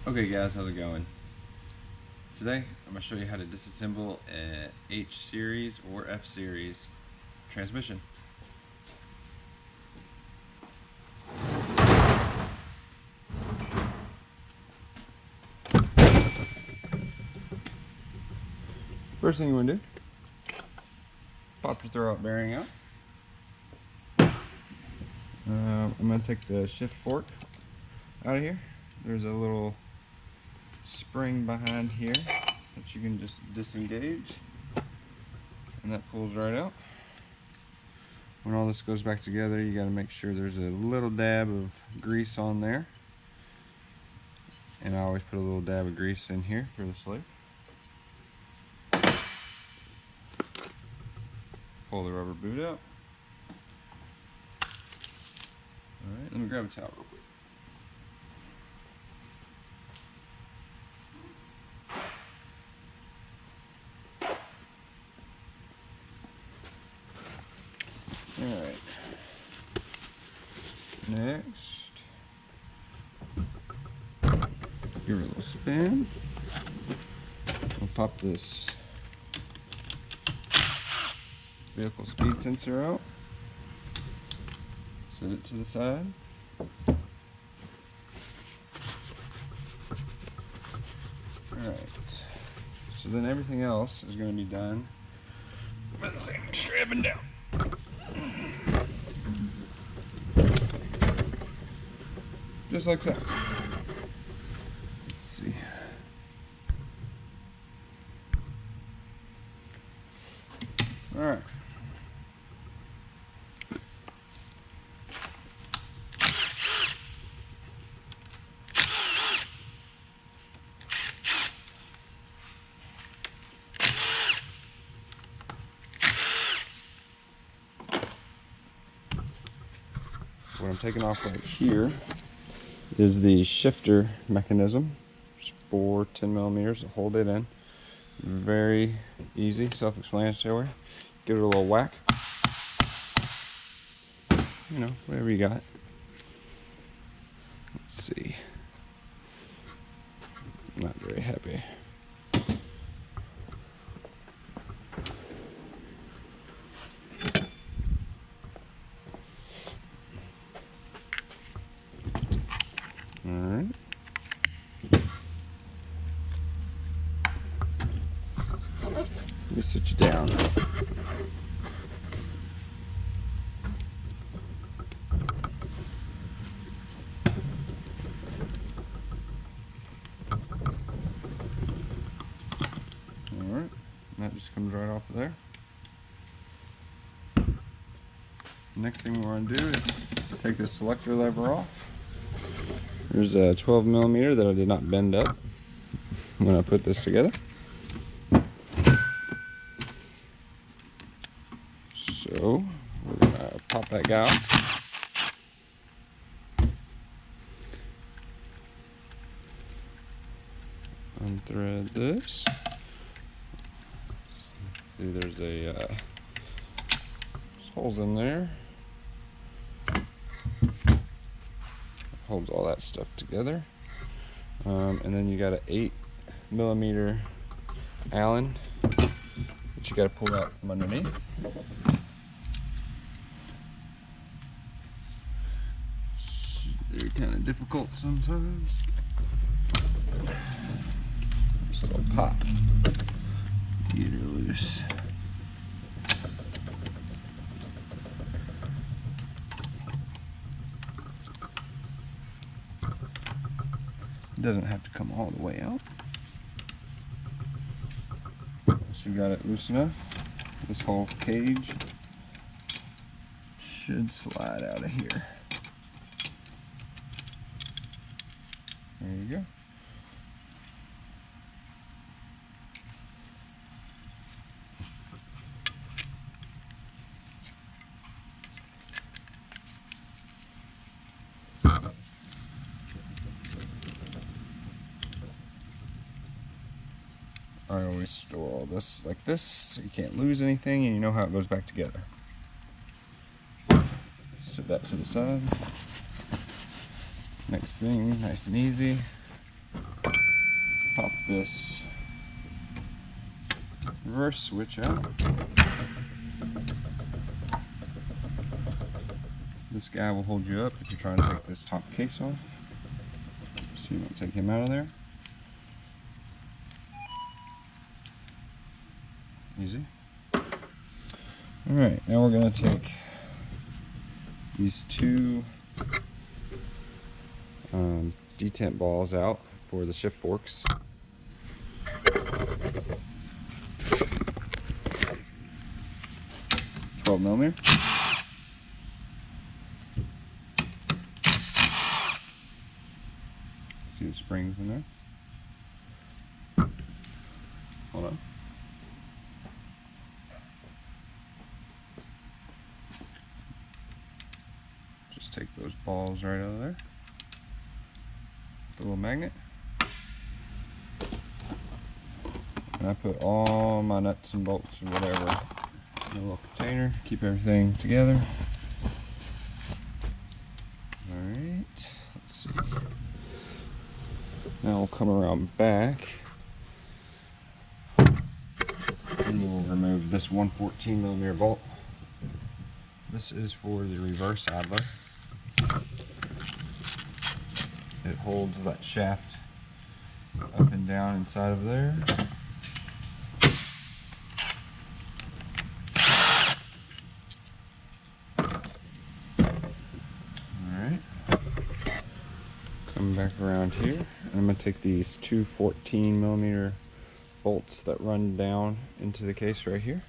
Okay guys, how's it going? Today I'm going to show you how to disassemble a H series or F series transmission. First thing you want to do, pop your throwout bearing out. I'm going to take the shift fork out of here. There's a little spring behind here that you can just disengage, and that pulls right out. When all this goes back together, you got to make sure there's a little dab of grease on there, and I always put a little dab of grease in here for the slave. Pull the rubber boot out. Alright, let me grab a towel real quick. Alright. Next, give it a little spin. We'll pop this vehicle speed sensor out. Set it to the side. Alright. So then everything else is going to be done with the same strap and down. Just like so. Let's see. Alright. What I'm taking off right here is the shifter mechanism. There's 4 10mm to hold it in. Very easy, self-explanatory. Give it a little whack. You know, whatever you got. Let's see. Not very happy. Alright. Let me sit you down. Alright, that just comes right off of there. Next thing we want to do is take the selector lever off. There's a 12mm that I did not bend up when I put this together. So we're gonna pop that guy off. Unthread this. See, there's a holes in there. Holds all that stuff together, and then you got an 8mm Allen that you got to pull out from underneath. They're kind of difficult sometimes. Just a little pop, get her loose. It doesn't have to come all the way out. Once you got it loose enough, this whole cage should slide out of here. There you go. I always store all this like this so you can't lose anything and you know how it goes back together. Set that to the side. Next thing, nice and easy. pop this reverse switch out. This guy will hold you up if you're trying to take this top case off, so you don't take him out of there. Easy. Alright, now we're going to take these two detent balls out for the shift forks. .12mm. See the springs in there? Hold on. Just take those balls right out of there. The little magnet. And I put all my nuts and bolts or whatever in a little container. Keep everything together. Alright, let's see. Now we'll come around back and we'll remove this 114mm bolt. This is for the reverse idler. It holds that shaft up and down inside of there. Alright. Come back around here. And I'm going to take these two 14mm bolts that run down into the case right here.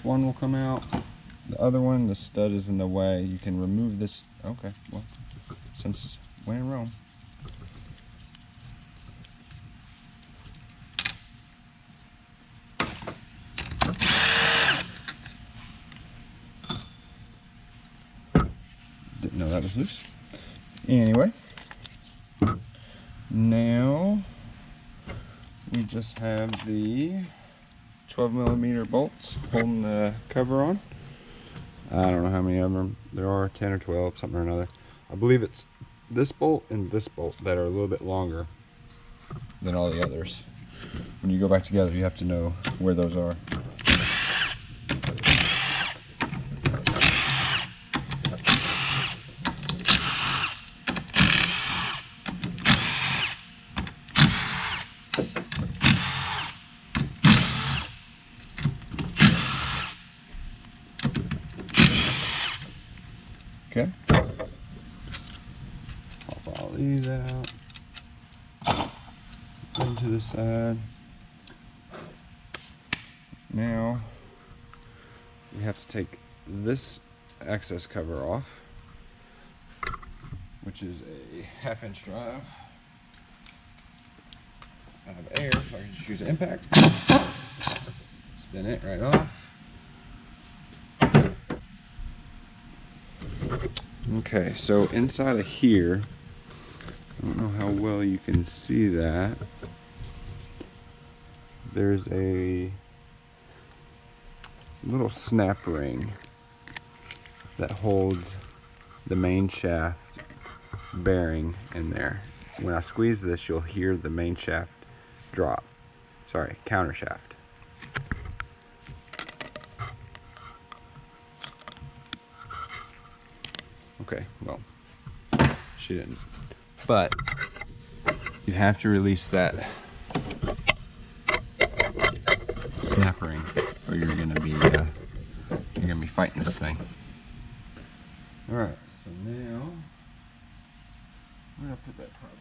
One will come out. The other one, the stud is in the way. You can remove this. Okay, well, since when in Rome. Didn't know that was loose. Anyway, now we just have the 12mm bolts holding the cover on. I don't know how many of them there are, 10 or 12, something or another. I believe it's this bolt and this bolt that are a little bit longer than all the others. When you go back together, you have to know where those are. Okay. Pop all these out. Into the side. Now we have to take this access cover off, which is a 1/2-inch drive. I have air, so I can just use an impact. Spin it right off. Okay, so inside of here, I don't know how well you can see that. There's a little snap ring that holds the main shaft bearing in there. When I squeeze this, you'll hear the main shaft drop. Sorry, counter shaft. Okay, well, she didn't. But you have to release that snap ring, or you're gonna be fighting this thing. All right, so now I'm gonna put that part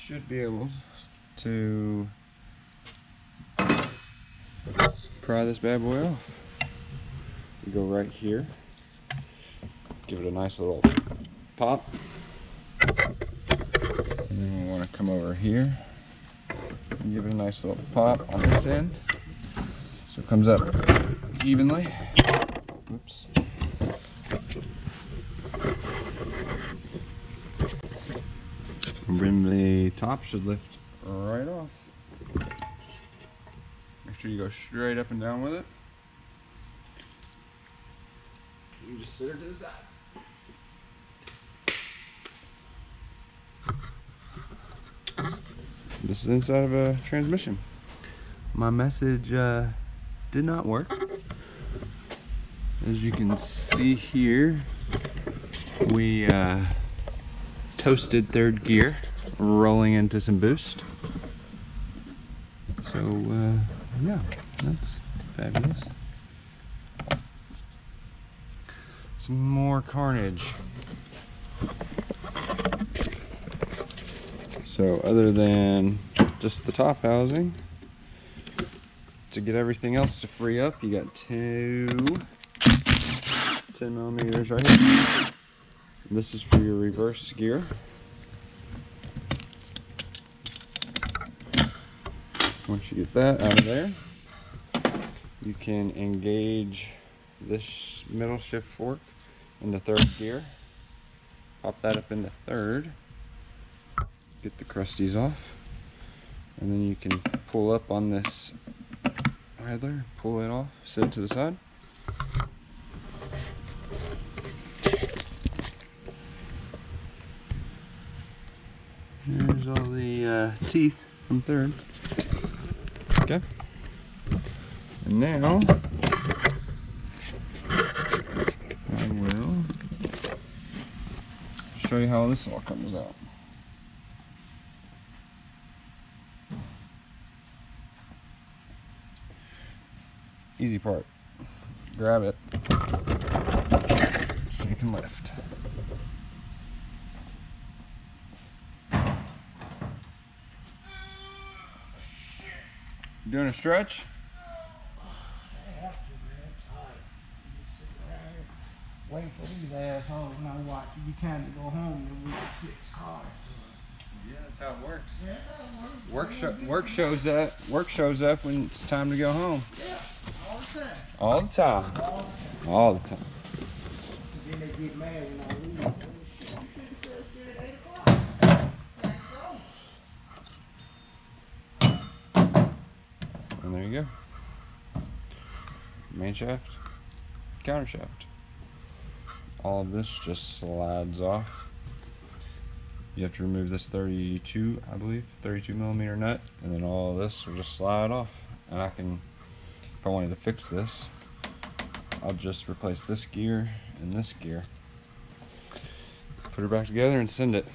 should be able to pry this bad boy off. You go right here, give it a nice little pop, and then we want to come over here and give it a nice little pop on this end so it comes up evenly. Oops. And then the top should lift right off. Make sure you go straight up and down with it. You can just sit her to the side. This is inside of a transmission. My message did not work. As you can see here, we toasted third gear, rolling into some boost. So yeah, that's fabulous. Some more carnage. So other than just the top housing, to get everything else to free up, you got two 10mm right here. This is for your reverse gear. Once you get that out of there, you can engage this middle shift fork into third gear. Pop that up into third. Get the crusties off. And then you can pull up on this idler, pull it off, set it to the side. There's all the teeth from third. Okay. And now I will show you how this all comes out. Easy part. Grab it. Shake and lift. Doing a stretch? I have to, man. I'm tired. You just sit around here waiting for these assholes when I watch. It be time to go home and we got 6 cars. Yeah, that's how it works. Yeah, that's how it works. Work shows up when it's time to go home. Yeah, all the time. All the time. All the time. All the time. And then they get mad when I leave. Oh, shit, you should have said at 8 o'clock. Thank you. And there you go. Main shaft, counter shaft. All of this just slides off. You have to remove this 32, I believe, 32mm nut, and then all of this will just slide off. And I can, if I wanted to fix this, I'll just replace this gear and this gear, put it back together and send it.